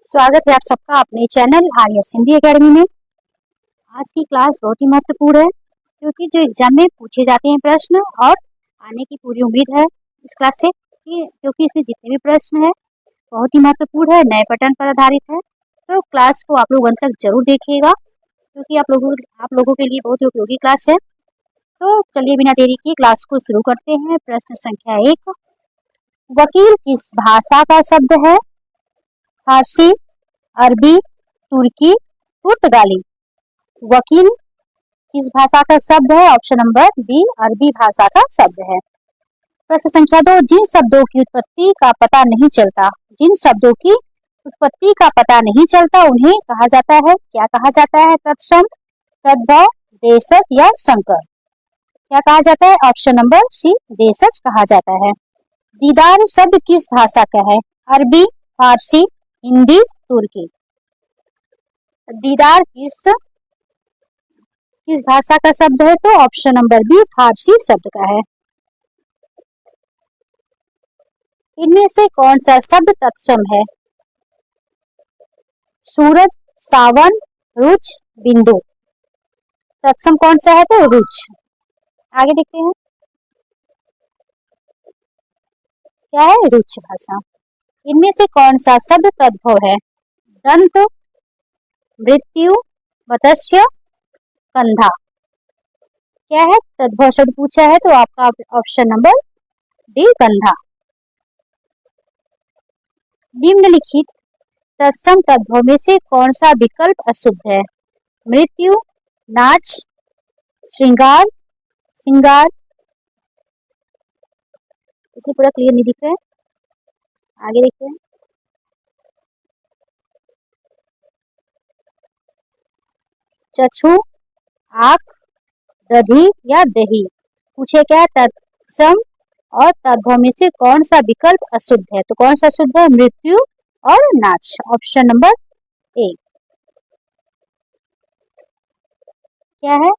स्वागत है आप सबका अपने चैनल आईएएस हिंदी एकेडमी में। आज की क्लास बहुत ही महत्वपूर्ण है क्योंकि जो एग्जाम में पूछे जाते हैं प्रश्न और आने की पूरी उम्मीद है इस क्लास से क्योंकि इसमें जितने भी प्रश्न है बहुत ही महत्वपूर्ण है, नए पैटर्न पर आधारित है। तो क्लास को आप लोग अंत तक जरूर देखिएगा क्योंकि आप लोगों के लिए बहुत ही उपयोगी क्लास है। तो चलिए बिना देरी के क्लास को शुरू करते हैं। प्रश्न संख्या 1, वकील किस भाषा का शब्द है? फारसी, अरबी, तुर्की, पुर्तगाली। वकील किस भाषा का शब्द है? ऑप्शन नंबर बी, अरबी भाषा का शब्द है। प्रश्न संख्या 2, जिन शब्दों की उत्पत्ति का पता नहीं चलता, जिन शब्दों की उत्पत्ति का पता नहीं चलता उन्हें कहा जाता है, क्या कहा जाता है? तत्सम, तद्भव, देशज या संकर। क्या कहा जाता है? ऑप्शन नंबर सी, देशज कहा जाता है। दीदार शब्द किस भाषा का है? अरबी, फारसी, हिंदी, तुर्की। दीदार किस भाषा का शब्द है? तो ऑप्शन नंबर बी, फारसी शब्द का है। इनमें से कौन सा शब्द तत्सम है? सूरज, सावन, रुच, बिंदु। तत्सम कौन सा है? तो रुच। आगे देखते हैं क्या है? रुच भाषा। इनमें से कौन सा शब्द तद्भव है? दंत, मृत्यु, मत्स्य, कंधा। क्या है? तद्भव शब्द पूछा है तो आपका ऑप्शन नंबर डी, कंधा। निम्नलिखित तत्सम तद्भव में से कौन सा विकल्प अशुद्ध है? मृत्यु, नाच, श्रृंगार, सिंगार। इसे पूरा क्लियर नहीं दिख रहा है, आगे देखते हैं। चक्षु, आंख, दधी या दही। पूछे क्या? तत्सम और तद्भव में से कौन सा विकल्प अशुद्ध है? तो कौन सा शुद्ध है? मृत्यु और नाच। Option number A. क्या है?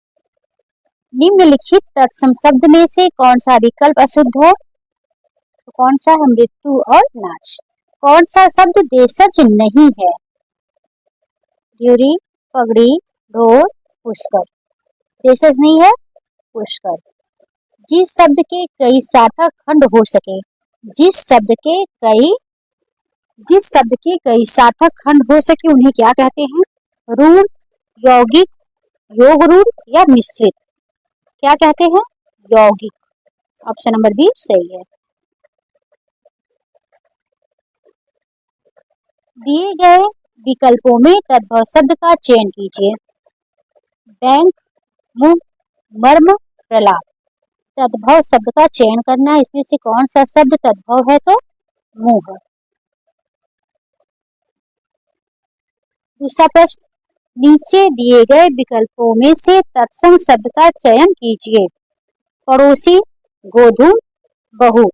निम्नलिखित तत्सम शब्द में से कौन सा विकल्प अशुद्ध है? तो कौन सा है? मृत्यु और नाच। कौन सा शब्द देशज नहीं है? ड्यूरी, पगड़ी, ढोल, पुष्कर। देशज नहीं है, पुष्कर। जिस शब्द के कई सार्थक खंड हो सके, जिस शब्द के कई सार्थक खंड हो सके उन्हें क्या कहते हैं? रूढ़, यौगिक, योग रूढ़ या मिश्रित। क्या कहते हैं? यौगिक। ऑप्शन नंबर बी सही है। दिए गए विकल्पों में तद्भव शब्द का चयन कीजिए। बैंक, मुंह, मर्म, प्रलाप। तद्भव शब्द का चयन करना है। इसमें से कौन सा शब्द तद्भव है? तो मुंह। दूसरा प्रश्न, नीचे दिए गए विकल्पों में से तत्सम शब्द का चयन कीजिए। पड़ोसी, गोधूम, बहू।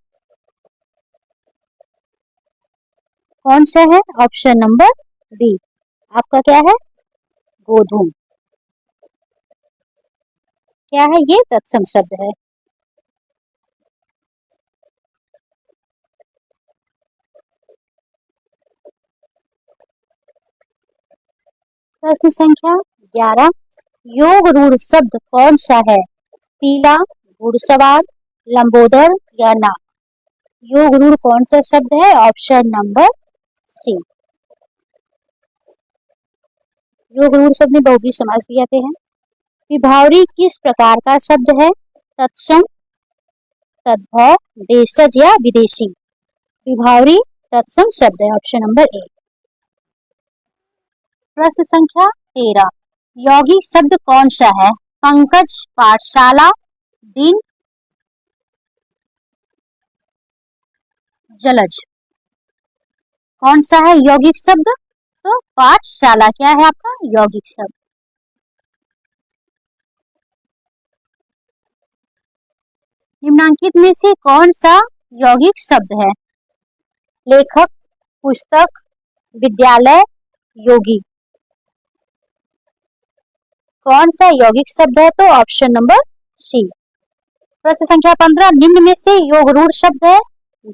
कौन सा है? ऑप्शन नंबर बी, आपका क्या है? गोधूम। क्या है? ये तत्सम शब्द है। प्रश्न संख्या 11, योग रूढ़ शब्द कौन सा है? पीला, घुड़सवार, लंबोदर या नाग। योग रूढ़ कौन सा शब्द है? Option number C. योग रूढ़ शब्द में बहुव्रीहि समास भी आते हैं। विभावरी किस प्रकार का शब्द है? तत्सम, तद्भव, देशज या विदेशी। विभावरी तत्सम शब्द है। Option number A. प्रश्न संख्या 13, यौगिक शब्द कौन सा है? पंकज, पाठशाला, दिन, जलज। कौन सा है यौगिक शब्द? तो पाठशाला। क्या है आपका यौगिक शब्द? निम्नांकित में से कौन सा यौगिक शब्द है? लेखक, पुस्तक, विद्यालय, योगी। कौन सा यौगिक शब्द है? तो ऑप्शन नंबर सी। प्रश्न संख्या 15, निम्न में से योग रूढ़ शब्द है?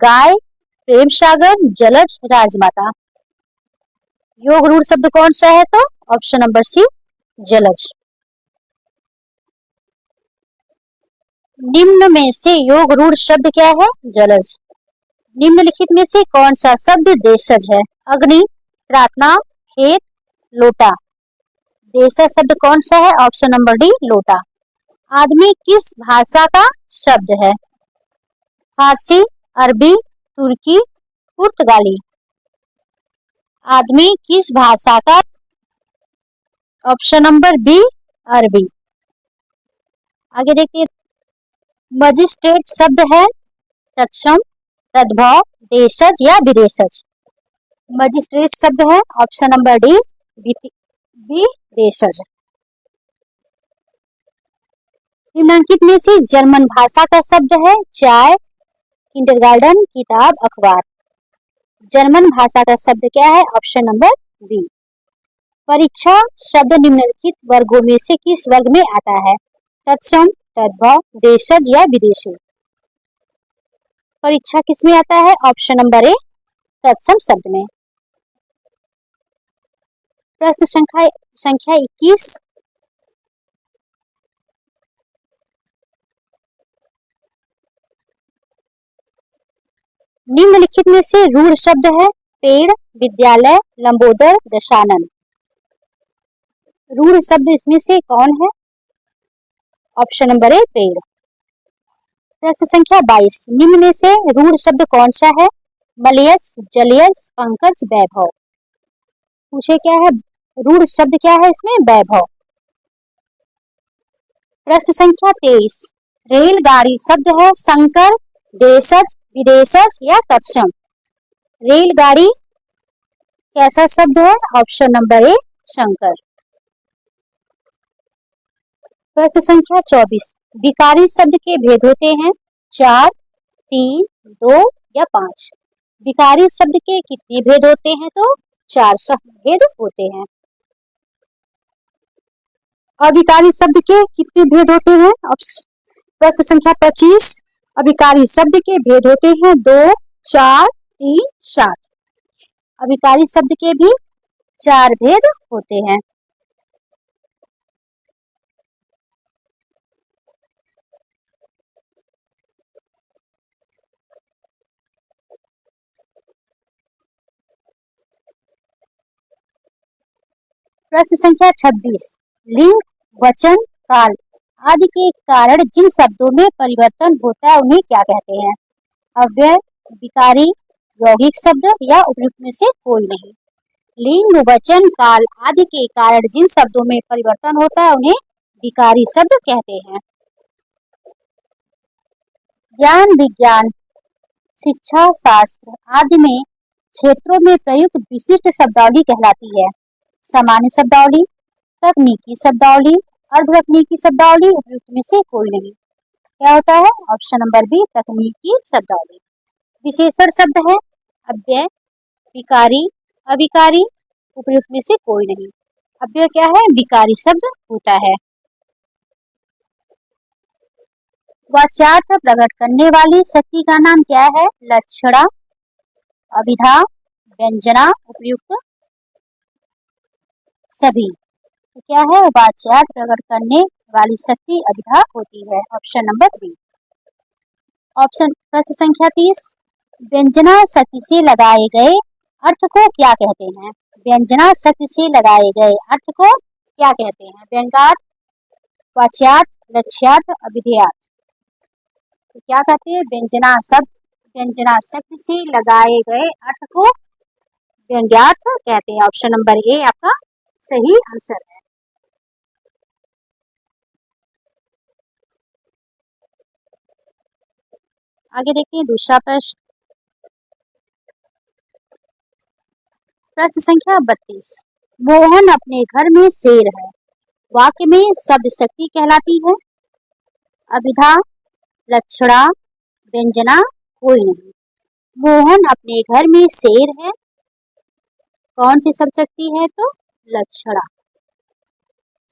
गाय, प्रेम सागर, जलज, राजमाता। योग रूढ़ शब्द कौन सा है? तो ऑप्शन नंबर सी जलज। निम्न में से योग रूढ़ शब्द क्या है? जलज। निम्नलिखित में से कौन सा शब्द देशज है? अग्नि, प्रार्थना, खेत, लोटा। देशज शब्द कौन सा है? ऑप्शन नंबर डी लोटा। आदमी किस भाषा का शब्द है? फारसी, अरबी, तुर्की, पुर्तगाली। आदमी किस भाषा का? ऑप्शन नंबर बी अरबी। आगे देखिए, मजिस्ट्रेट शब्द है तत्सम, तद्भव, देशज या विदेशज। मजिस्ट्रेट शब्द है ऑप्शन नंबर डी विदेशज। निम्नलिखित में से जर्मन भाषा का शब्द है चाय, किंडरगार्टन, किताब, अखबार। जर्मन भाषा का शब्द क्या है? Option number B. परीक्षा शब्द निम्नलिखित वर्गों में से किस वर्ग में आता है? तत्सम, तद्भव, देशज या विदेशी। परीक्षा किस में आता है? ऑप्शन नंबर ए तत्सम शब्द में। प्रश्न संख्या 21। निम्नलिखित में से रूढ़ शब्द है पेड़, विद्यालय, लंबोदर, दशानन। रूढ़ शब्द इसमें से कौन है? ऑप्शन नंबर ए पेड़। प्रश्न संख्या 22। निम्न में से रूढ़ शब्द कौन सा है? मलयज, जलयज, पंकज, वैभव। पूछे क्या है? रूढ़ शब्द क्या है इसमें? वैभव। प्रश्न संख्या 23। रेलगाड़ी शब्द है संकर, देशज, विदेशज या तत्सम। रेलगाड़ी कैसा शब्द है? ऑप्शन नंबर ए संकर। प्रश्न संख्या 24। विकारी शब्द के भेद होते हैं 4, 3, 2 या 5। विकारी शब्द के कितने भेद होते हैं? तो 4 भेद होते हैं। अविकारी शब्द के कितने भेद होते हैं? प्रश्न संख्या 25। अविकारी शब्द के भेद होते हैं 2, 4, 3, 7। अविकारी शब्द के भी 4 भेद होते हैं। प्रश्न संख्या 26। लिंग, वचन, काल आदि के कारण जिन शब्दों में परिवर्तन होता है उन्हें क्या कहते हैं? अव्यय, विकारी, यौगिक शब्द या उपयुक्त में से कोई नहीं। लिंग, वचन, काल आदि के कारण जिन शब्दों में परिवर्तन होता है उन्हें विकारी शब्द कहते हैं। ज्ञान, विज्ञान, शिक्षा, शास्त्र आदि में क्षेत्रों में प्रयुक्त विशिष्ट शब्दावली कहलाती है सामान्य शब्दावली, तकनीकी शब्दावली, अर्धतकनीकी शब्दावली, उपयुक्त में से कोई नहीं। क्या होता है? ऑप्शन नंबर बी तकनीकी शब्दावली। विशेषण शब्द है अव्यय, विकारी, अविकारी, उपयुक्त में से कोई नहीं। अव्यय क्या है? विकारी शब्द होता है। वाच्यार्थ प्रकट करने वाली शक्ति का नाम क्या है? लक्षणा, अभिधा, व्यंजना, उपयुक्त, सभी। तो क्या है? वाच्यार्थ प्रकट करने वाली शक्ति अभिधा होती है। Option number B. ऑप्शन प्रश्न संख्या 30। व्यंजना शक्ति से लगाए गए अर्थ को क्या कहते हैं? व्यंजना शक्ति से लगाए गए अर्थ को क्या कहते हैं? व्यंग्यार्थ, वाच्यार्थ, लक्ष्यार्थ, अभिधेयार्थ। तो क्या कहते हैं? व्यंजना शक्ति से लगाए गए अर्थ को व्यंग्यार्थ कहते हैं। ऑप्शन नंबर ए आपका सही आंसर है। आगे देखिए दूसरा प्रश्न। प्रश्न संख्या 32। मोहन अपने घर में शेर है वाक्य में शब्द शक्ति कहलाती है? अभिधा, लक्षणा, व्यंजना, कोई नहीं। मोहन अपने घर में शेर है कौन सी शब्द शक्ति है? तो लक्षणा।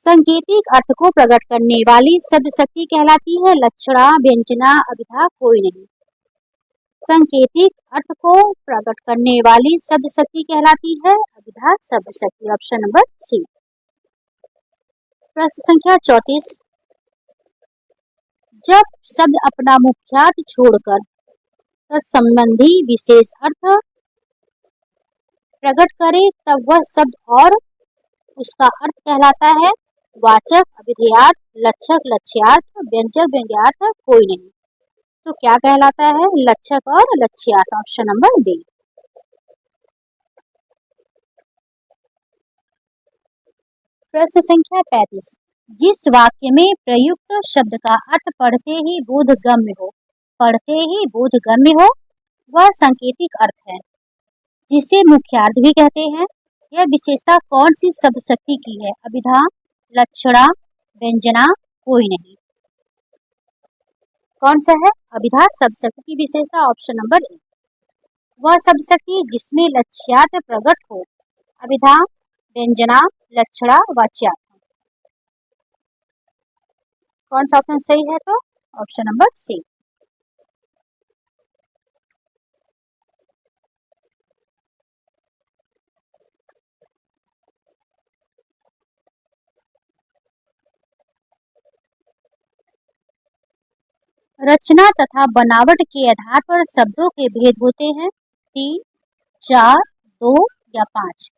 सांकेतिक अर्थ को प्रकट करने वाली शब्द शक्ति कहलाती है? लक्षणा, व्यंजना, अभिधा, कोई नहीं। सांकेतिक अर्थ को प्रकट करने वाली शब्द शक्ति कहलाती है अभिधा शब्द शक्ति। Option number C. प्रश्न संख्या 34। जब शब्द अपना मुख्यार्थ छोड़कर तत्संबंधी विशेष अर्थ प्रकट करे तब वह शब्द और उसका अर्थ कहलाता है वाचक, अभिधेयार्थ, लक्षक, लक्ष्यार्थ, व्यंजक, व्यंग्यार्थ, कोई नहीं। तो क्या कहलाता है? लक्षक और लक्ष्यार्थ। Option number B. प्रश्न संख्या 35। जिस वाक्य में प्रयुक्त शब्द का अर्थ पढ़ते ही बोधगम्य हो वह सांकेतिक अर्थ है, जिसे मुख्यार्थ भी कहते हैं। यह विशेषता कौन सी शब्द शक्ति की है? अभिधा, लक्षणा, व्यंजना, कोई नहीं। कौन सा है? अभिधा शब्द शक्ति की विशेषता। Option number A. वह शब्द शक्ति जिसमें लक्ष्यार्थ प्रकट हो। अभिधा, व्यंजना, लक्षणा, वाच्यार्थ। कौन सा ऑप्शन सही है? तो ऑप्शन नंबर सी। रचना तथा बनावट के आधार पर शब्दों के भेद होते हैं 3, 4, 2 या 5।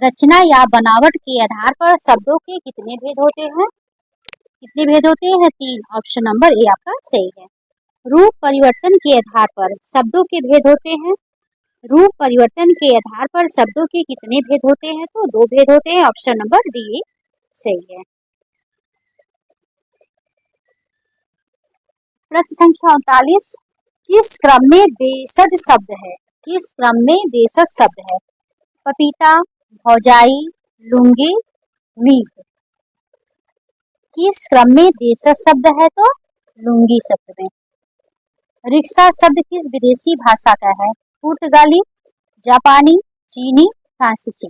रचना या बनावट के आधार पर शब्दों के कितने भेद होते हैं? 3। ऑप्शन नंबर ए आपका सही है। रूप परिवर्तन के आधार पर शब्दों के भेद होते हैं। रूप परिवर्तन के आधार पर शब्दों के कितने भेद होते हैं? तो 2 भेद होते हैं। ऑप्शन नंबर डी सही है। प्रश्न संख्या 39। किस क्रम में देशज शब्द है? पपीता, भौजाई, लुंगी, मीघ। किस क्रम में देशज शब्द है? तो लुंगी शब्द में। रिक्शा शब्द किस विदेशी भाषा का है? पुर्तगाली, जापानी, चीनी, फ्रांसीसी।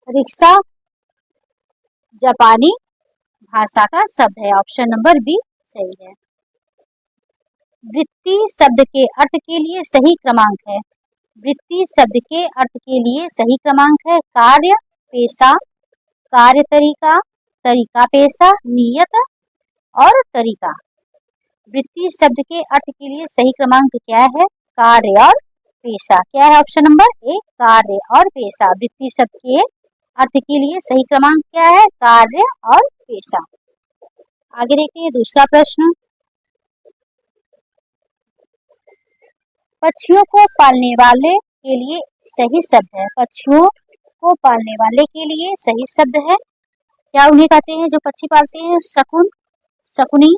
रिक्शा जापानी भाषा का शब्द है। ऑप्शन नंबर बी सही है। वृत्ति शब्द के अर्थ के लिए सही क्रमांक है। वृत्ति शब्द के अर्थ के लिए सही क्रमांक है कार्य, पेशा, कार्य तरीका, तरीका पेशा, नियत और तरीका। वृत्ति शब्द के अर्थ के लिए सही क्रमांक क्या है? कार्य और पेशा। क्या है? ऑप्शन नंबर ए कार्य और पेशा। वृत्ति शब्द के अर्थ के लिए सही क्रमांक क्या है? कार्य और पेशा। आगे देखते हैं दूसरा प्रश्न। पक्षियों को पालने वाले के लिए सही शब्द है। पक्षियों को पालने वाले के लिए सही शब्द है। क्या उन्हें कहते हैं जो पक्षी पालते हैं? शकुन, शकुनी,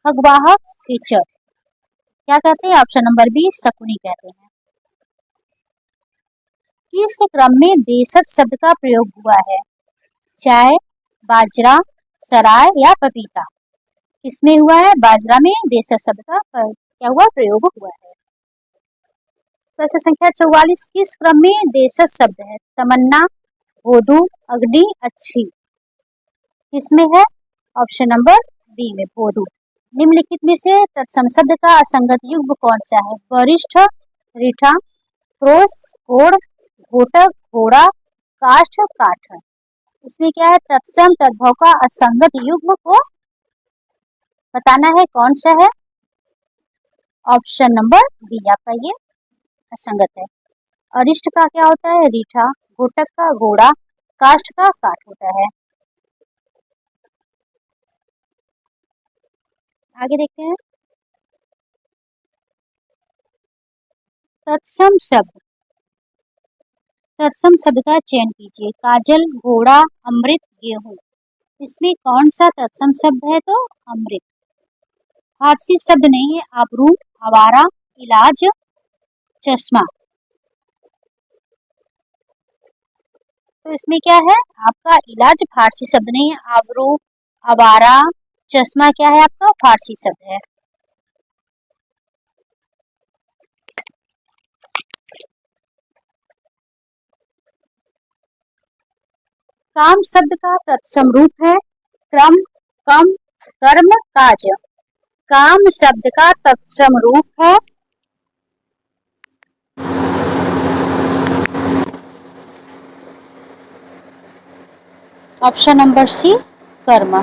खगवाहक, फीचर। क्या कहते हैं? ऑप्शन नंबर बी शकुनी कहते हैं। किस क्रम में देशज शब्द का प्रयोग हुआ है? चाय, बाजरा, सराय या पपीता। किसमें हुआ है? बाजरा में देशज शब्द का क्या हुआ? प्रयोग हुआ है। प्रश्न संख्या 44। किस क्रम में देशज शब्द है? तमन्ना, भोदू, अग्नि, अच्छी। किसमें है? ऑप्शन नंबर बी में भोदू। निम्नलिखित में से तत्सम शब्द का असंगत युग्म कौन सा है? वरिष्ठ, रीठा, क्रोश, घोड़, घोटक, घोड़ा, काष्ठ, काठ। इसमें क्या है? तत्सम तद्भव का असंगत युग्म को बताना है। कौन सा है? ऑप्शन नंबर बी आपका ये असंगत है। अरिष्ट का क्या होता है? रीठा, घोटक का घोड़ा, काष्ठ का काठ होता है। आगे देखते हैं तत्सम शब्द। तत्सम शब्द का चयन कीजिए। काजल, घोड़ा, अमृत, गेहूं। इसमें कौन सा तत्सम शब्द है? तो अमृत। फारसी शब्द नहीं है। आबरू, आवारा, इलाज, चश्मा। तो इसमें क्या है? आपका इलाज फारसी शब्द नहीं है। आबरू, आवारा, चश्मा क्या है? आपका फारसी शब्द है। काम शब्द का तत्सम रूप है क्रम, कम, कर्म, काज। काम शब्द का तत्सम रूप है ऑप्शन नंबर सी कर्म।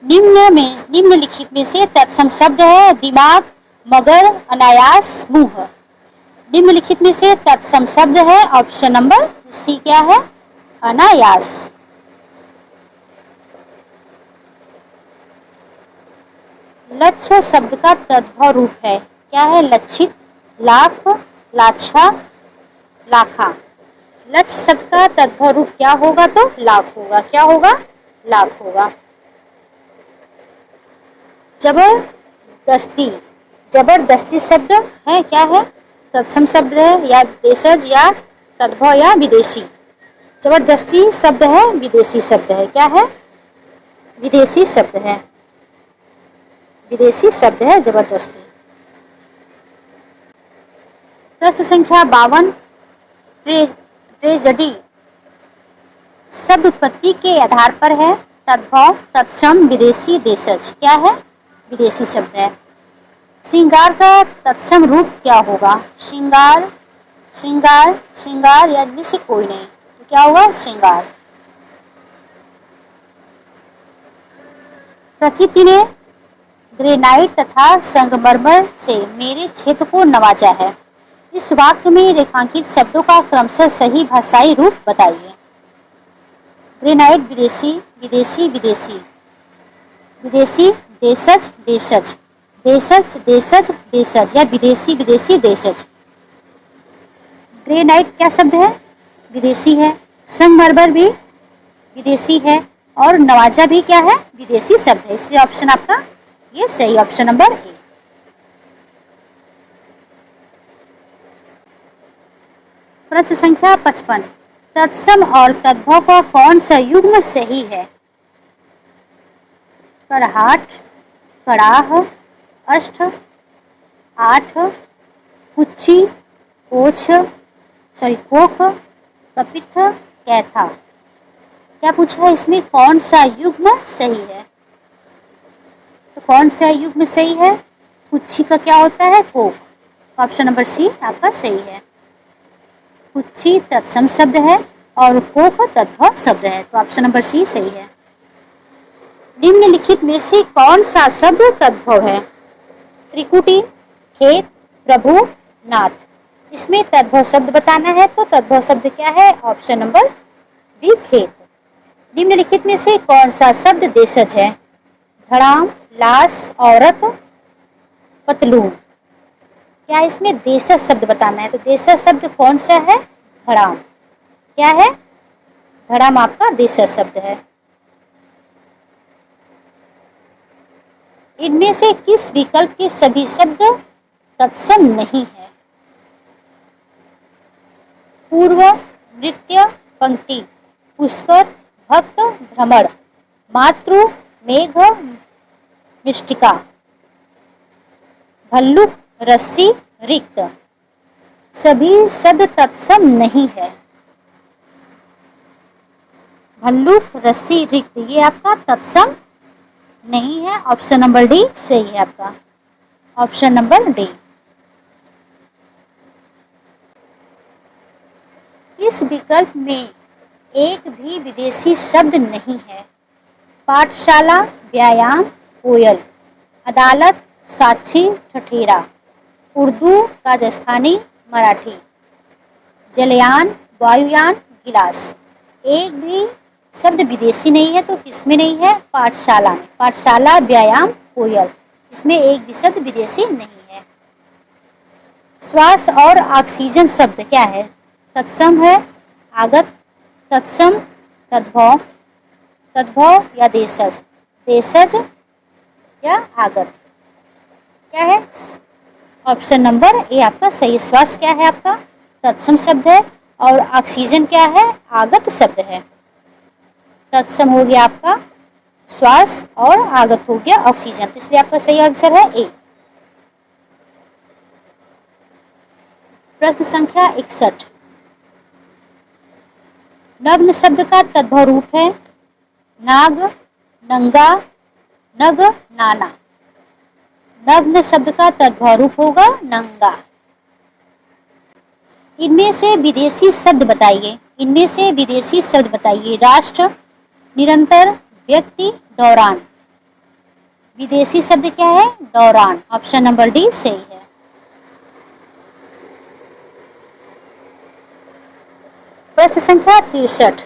निम्नलिखित में से तत्सम शब्द है दिमाग, मगर, अनायास, मुंह। निम्नलिखित में से तत्सम शब्द है ऑप्शन नंबर सी क्या है? अनायास। लक्ष्य शब्द का तद्भव रूप है, क्या है? लक्षित, लाख, लाछा, लाखा। लक्ष्य शब्द का तद्भव रूप क्या होगा? तो लाख होगा। क्या होगा? लाख होगा। जबरदस्ती, जबरदस्ती शब्द है, क्या है? तत्सम शब्द है या देशज या तद्भव या विदेशी। जबरदस्ती शब्द है विदेशी शब्द है, क्या है? विदेशी शब्द है, विदेशी शब्द है जबरदस्ती। प्रश्न संख्या 52, ट्रेजेडी शब्द उत्पत्ति के आधार पर है तद्भव, तत्सम, विदेशी, देशज। क्या है? विदेशी शब्द है। श्रृंगार का तत्सम रूप क्या होगा? श्रृंगार, श्रृंगार, श्रृंगार या इनमें से कोई नहीं, तो क्या होगा? श्रृंगार। प्रकृति ने ग्रेनाइट तथा संगमरमर से मेरे क्षेत्र को नवाजा है। इस वाक्य में रेखांकित शब्दों का क्रमशः सही भाषाई रूप बताइए। ग्रेनाइट विदेशी, विदेशी, विदेशी, विदेशी, देशज, देशज, देशज, देशज, देशज या विदेशी, विदेशी, देशज। ग्रेनाइट क्या शब्द है? विदेशी है। संगमरमर भी विदेशी है और नवाजा भी क्या है? विदेशी शब्द है। इसलिए ऑप्शन आपका ये सही, ऑप्शन नंबर ए। प्रश्न संख्या 55, तत्सम और तद्भव का कौन सा युग्म सही है? कड़हाट, कड़ाह, अष्ट, आठ, कुच्छी, कोछ, कोख, कपिथ, कैथा। क्या पूछा है इसमें? कौन सा युग्म सही है? तो कौन सा युग्म सही है? कुच्छी का क्या होता है? कोख। ऑप्शन नंबर सी आपका सही है। कुच्छी तत्सम शब्द है और कोख तद्भव शब्द है, तो ऑप्शन नंबर सी सही है। निम्नलिखित में से कौन सा शब्द तद्भव है? त्रिकुटी, खेत, प्रभु, नाथ। इसमें तद्भव शब्द बताना है, तो तद्भव शब्द क्या है? ऑप्शन नंबर बी खेत। निम्नलिखित में से कौन सा शब्द देशज है? धड़ाम, लाश, औरत, पतलून। क्या इसमें देशज शब्द बताना है? तो देशज शब्द कौन सा है? धड़ाम। क्या है? धड़ाम आपका देशज शब्द है। इनमें से किस विकल्प के सभी शब्द तत्सम नहीं है? पूर्व, नृत्य, पंक्ति, पुष्कर, भक्त, भ्रमण, मातृ, मेघ, मृष्टिका, भल्लुक, रस्सी, रिक्त। सभी शब्द तत्सम नहीं है। भल्लुक, रस्सी, रिक्त ये आपका तत्सम नहीं है। ऑप्शन नंबर डी सही है आपका, ऑप्शन नंबर डी। इस विकल्प में एक भी विदेशी शब्द नहीं है? पाठशाला, व्यायाम, कोयल, अदालत, साक्षी, ठठेरा, उर्दू, राजस्थानी, मराठी, जलयान, वायुयान, गिलास। एक भी शब्द विदेशी नहीं है, तो किसमें नहीं है? पाठशाला में। पाठशाला, व्यायाम, कोयल, इसमें एक भी शब्द विदेशी नहीं है। श्वास और ऑक्सीजन शब्द क्या है? तत्सम है, आगत, तत्सम, तद्भव, तद्भव या देशज, देशज या आगत। क्या है? ऑप्शन नंबर ए आपका सही। श्वास क्या है आपका? तत्सम शब्द है और ऑक्सीजन क्या है? आगत शब्द है। तत्सम हो गया आपका श्वास और आगत हो गया ऑक्सीजन, इसलिए आपका सही आंसर है ए। प्रश्न संख्या 61, नग्न शब्द का तद्भव रूप है नाग, नंगा, नग, नाना। नग्न शब्द का तद्भव रूप होगा नंगा। इनमें से विदेशी शब्द बताइए। इनमें से विदेशी शब्द बताइए। राष्ट्र, निरंतर, व्यक्ति, दौरान। विदेशी शब्द क्या है? दौरान। ऑप्शन नंबर डी सही है। प्रश्न संख्या 63,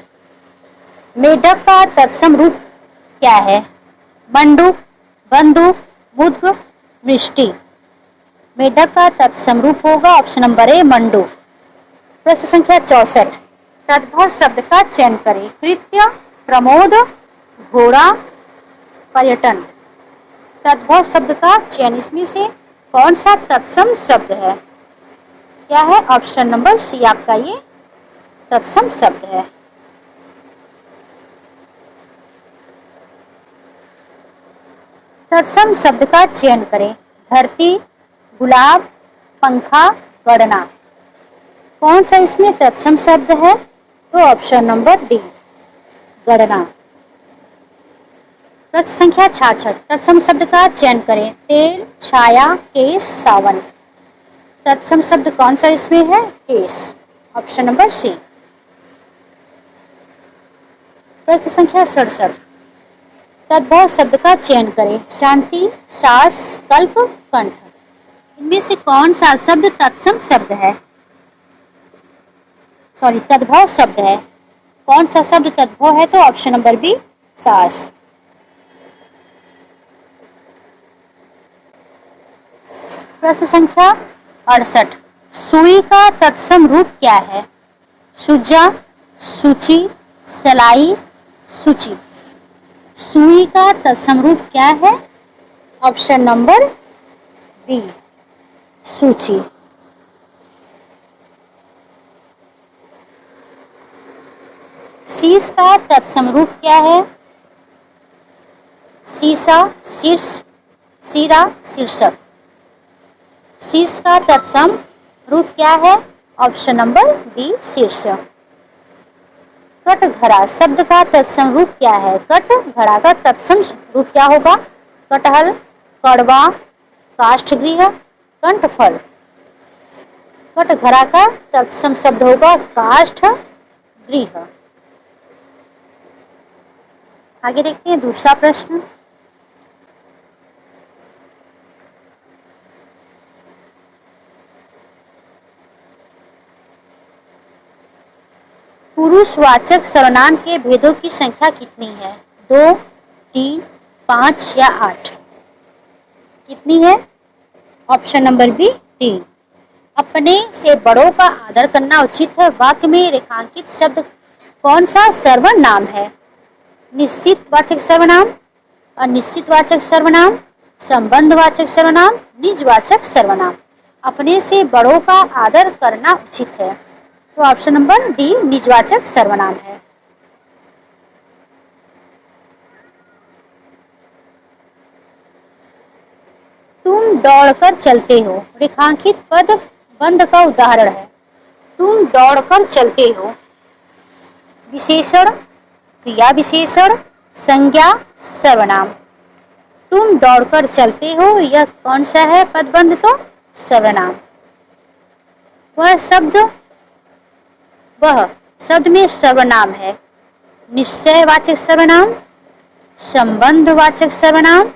मेढक का तत्सम रूप क्या है? मंडूक, बंदूक, मुद्ग, मृष्टि। मेढक का तत्सम रूप होगा ऑप्शन नंबर ए मंडूक। प्रश्न संख्या 64, तद्भव शब्द का चयन करें। कृत्य, प्रमोद, घोड़ा, पर्यटन। तद्भव शब्द का चयन, इसमें से कौन सा तत्सम शब्द है? क्या है? ऑप्शन नंबर सी आपका ये तत्सम शब्द है। तत्सम शब्द का चयन करें। धरती, गुलाब, पंखा, गणना। कौन सा इसमें तत्सम शब्द है? तो ऑप्शन नंबर डी गणना। प्रश्न संख्या 66, तत्सम शब्द का चयन करें। तेल, छाया, केश, सावन। तत्सम शब्द कौन सा इसमें है? केश। Option number C. प्रश्न संख्या 67, तद्भव शब्द का चयन करें। शांति, सास, कल्प, कंठ। इनमें से कौन सा शब्द तत्सम शब्द है? सॉरी, तद्भव शब्द है। कौन सा शब्द तद्भव है? तो ऑप्शन नंबर बी सास। प्रश्न संख्या 68, सुई का तत्सम रूप क्या है? सुजा, सूची, सलाई, सूची। सुई का तत्सम रूप क्या है? ऑप्शन नंबर बी सूची। शीश का तत्सम रूप क्या है? शीशा, शीर्ष, शीरा, शीर्षक। शीश का तत्सम रूप क्या है? ऑप्शन नंबर बी शीर्षक। कटघरा शब्द का तत्सम रूप क्या है? कटघरा का तत्सम रूप क्या होगा? कटहल, कड़वा, काष्ठगृह, कंठफल। कटघरा का तत्सम शब्द होगा काष्ठगृह। आगे देखते हैं दूसरा प्रश्न। पुरुषवाचक सर्वनाम के भेदों की संख्या कितनी है? 2, 3, 5 या 8? कितनी है? Option number B 3। अपने से बड़ों का आदर करना उचित है। वाक्य में रेखांकित शब्द कौन सा सर्वनाम है? निश्चित वाचक सर्वनाम, अनिश्चित वाचक सर्वनाम, संबंधवाचक सर्वनाम, निजवाचक सर्वनाम। अपने से बड़ों का आदर करना उचित है, तो ऑप्शन नंबर डी निजवाचक सर्वनाम है। तुम दौड़कर चलते हो, रेखांकित पद बंध का उदाहरण है। तुम दौड़कर चलते हो, विशेषण, क्रिया विशेषण, संज्ञा, सर्वनाम। तुम दौड़कर चलते हो, यह कौन सा है पदबंध? तो सर्वनाम। वह शब्द में सर्वनाम है। निश्चयवाचक सर्वनाम, संबंधवाचक सर्वनाम,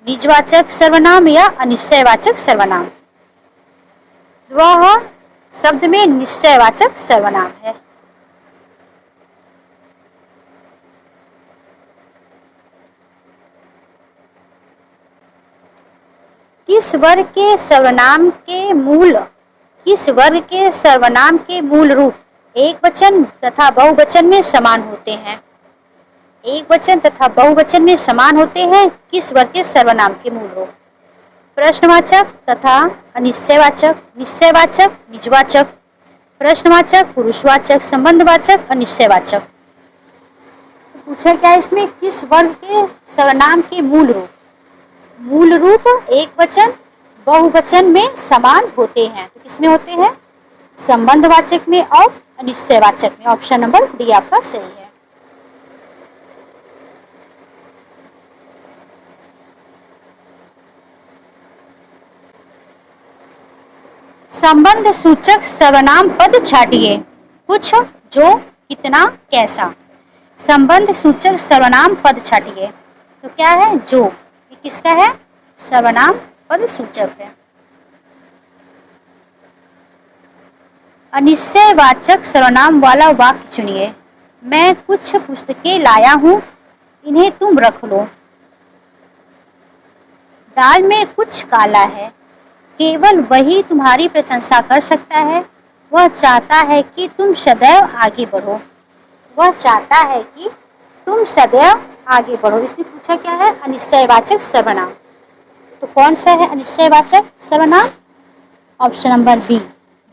निजवाचक सर्वनाम या अनिश्चयवाचक सर्वनाम। वह शब्द में निश्चयवाचक सर्वनाम है। किस वर्ग के सर्वनाम के मूल रूप एक वचन तथा बहुवचन में समान होते हैं? एक वचन तथा बहुवचन में समान होते हैं। किस वर्ग के सर्वनाम के मूल रूप? प्रश्नवाचक तथा अनिश्चयवाचक, निश्चयवाचक, निजवाचक। प्रश्नवाचक, पुरुषवाचक, संबंधवाचक, अनिश्चयवाचक। पूछा क्या इसमें? किस वर्ग के सर्वनाम के मूल रूप? मूल रूप एक वचन बहुवचन में समान होते हैं, तो किसमें होते हैं? संबंधवाचक में और अनिश्चयवाचक में। ऑप्शन नंबर डी आपका सही है। संबंध सूचक सर्वनाम पद छाटिए। कुछ जो कितना, कैसा। संबंध सूचक सर्वनाम पद छाटिए। तो क्या है, जो, ये किसका है, सर्वनाम पद सूचक है। अनिश्चयवाचक सर्वनाम वाला वाक्य चुनिए। मैं कुछ पुस्तकें लाया हूँ, इन्हें तुम रख लो। दाल में कुछ काला है, केवल वही तुम्हारी प्रशंसा कर सकता है। वह चाहता है कि तुम सदैव आगे बढ़ो। वह चाहता है कि तुम सदैव आगे बढ़ो। इसमें पूछा क्या है, अनिश्चयवाचक सर्वनाम। तो कौन सा है अनिश्चयवाचक सर्वनाम? ऑप्शन नंबर बी,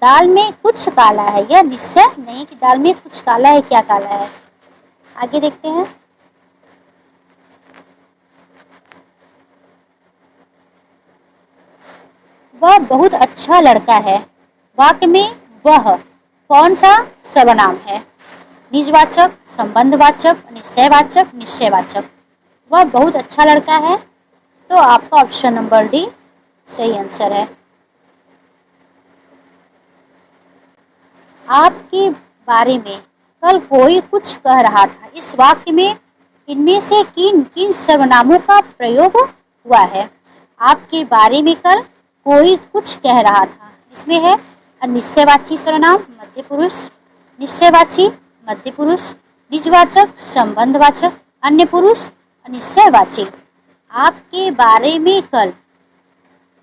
दाल में कुछ काला है। यह निश्चय नहीं कि दाल में कुछ काला है, क्या काला है। आगे देखते हैं। वह बहुत अच्छा लड़का है। वाक्य में वह कौन सा सर्वनाम है? निजवाचक, संबंधवाचक, निश्चयवाचक, निश्चयवाचक। वह बहुत अच्छा लड़का है, तो आपका ऑप्शन नंबर डी सही आंसर है। आपके बारे में कल कोई कुछ कह रहा था। इस वाक्य में इनमें से किन किन सर्वनामों का प्रयोग हुआ है? आपके बारे में कल कोई कुछ कह रहा था। इसमें है अनिश्चयवाची सर्वनाम मध्य पुरुष, निश्चयवाची मध्य पुरुष, निजवाचक, संबंधवाचक, अन्य पुरुष, अनिश्चयवाची। आपके बारे में कल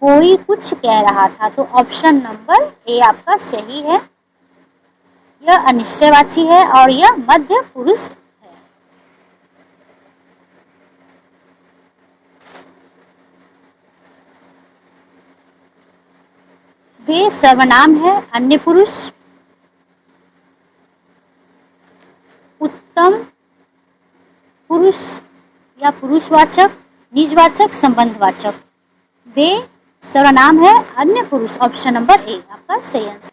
कोई कुछ कह रहा था, तो ऑप्शन नंबर ए आपका सही है। यह अनिश्चयवाची है और यह मध्य पुरुष है। वे सर्वनाम है अन्य पुरुष, उत्तम पुरुष या पुरुषवाचक, निजवाचक, संबंधवाचक। वे सर्वनाम है अन्य पुरुष। ऑप्शन नंबर ए आपका सही आंसर।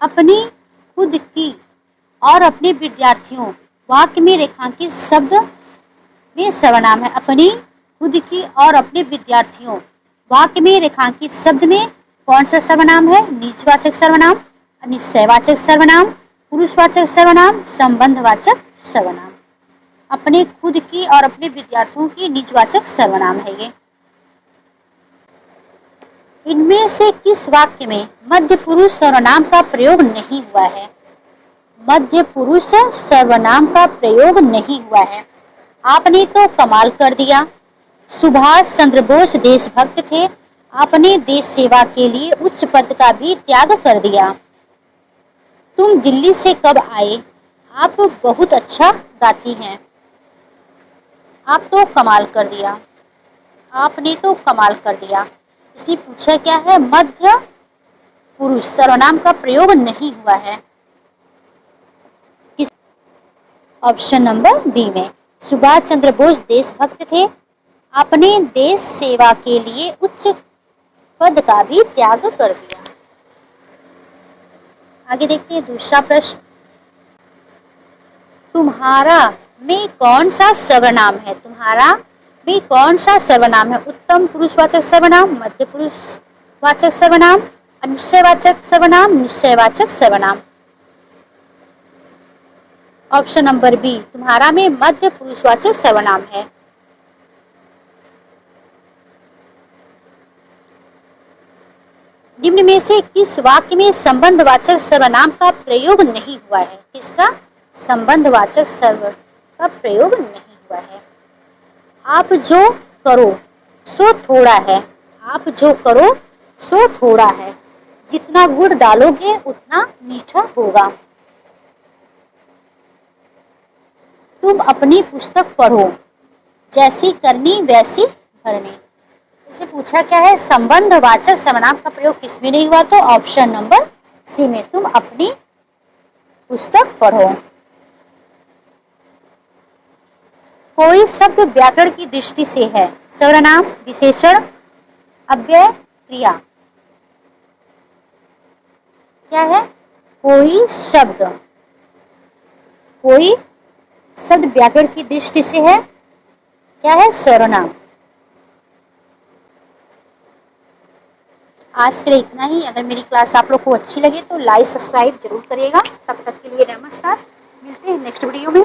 अपनी खुद की और अपने विद्यार्थियों, वाक्य में रेखांकित शब्द में सर्वनाम है। अपनी खुद की और अपने विद्यार्थियों, वाक्य में रेखांकित शब्द में कौन सा सर्वनाम है? निजवाचक सर्वनाम, निश्चयवाचक सर्वनाम, पुरुषवाचक सर्वनाम, संबंधवाचक सर्वनाम। अपने खुद की और अपने विद्यार्थियों की निजवाचक सर्वनाम है ये। इनमें से किस वाक्य में मध्य पुरुष सर्वनाम का प्रयोग नहीं हुआ है? मध्य पुरुष सर्वनाम का प्रयोग नहीं हुआ है। आपने तो कमाल कर दिया। सुभाष चंद्र बोस देशभक्त थे। आपने देश सेवा के लिए उच्च पद का भी त्याग कर दिया। तुम दिल्ली से कब आए? आप बहुत अच्छा गाती हैं। आप तो कमाल कर दिया। आपने तो कमाल कर दिया। इसमें पूछा क्या है? मध्य पुरुष सर्वनाम का प्रयोग नहीं हुआ है। किस ऑप्शन नंबर बी में। सुभाष चंद्र बोस देशभक्त थे। आपने देश सेवा के लिए उच्च पद का भी त्याग कर दिया। आगे देखते हैं दूसरा प्रश्न। तुम्हारा में कौन सा सर्वनाम है? तुम्हारा में कौन सा सर्वनाम है? उत्तम पुरुषवाचक सर्वनाम, मध्य पुरुषवाचक सर्वनाम, अनिश्चयवाचक सर्वनाम, निश्चयवाचक सर्वनाम। ऑप्शन नंबर बी, तुम्हारा में मध्य पुरुषवाचक सर्वनाम है। निम्न में से किस वाक्य में संबंधवाचक सर्वनाम का प्रयोग नहीं हुआ है? किसका संबंधवाचक सर्व का प्रयोग नहीं हुआ है? आप जो करो सो थोड़ा है। आप जो करो सो थोड़ा है। जितना गुड़ डालोगे उतना मीठा होगा। तुम अपनी पुस्तक पढ़ो, जैसी करनी वैसी भरनी। इसे पूछा क्या है? संबंधवाचक सर्वनाम का प्रयोग किसमें नहीं हुआ? तो ऑप्शन नंबर सी में, तुम अपनी पुस्तक पढ़ो। कोई शब्द व्याकरण की दृष्टि से है। सर्वनाम, विशेषण, अव्यय, क्रिया। क्या है? कोई शब्द व्याकरण की दृष्टि से है। क्या है? सर्वनाम। आज के लिए इतना ही। अगर मेरी क्लास आप लोग को अच्छी लगे तो लाइक सब्सक्राइब जरूर करिएगा। तब तक के लिए नमस्कार, मिलते हैं नेक्स्ट वीडियो में।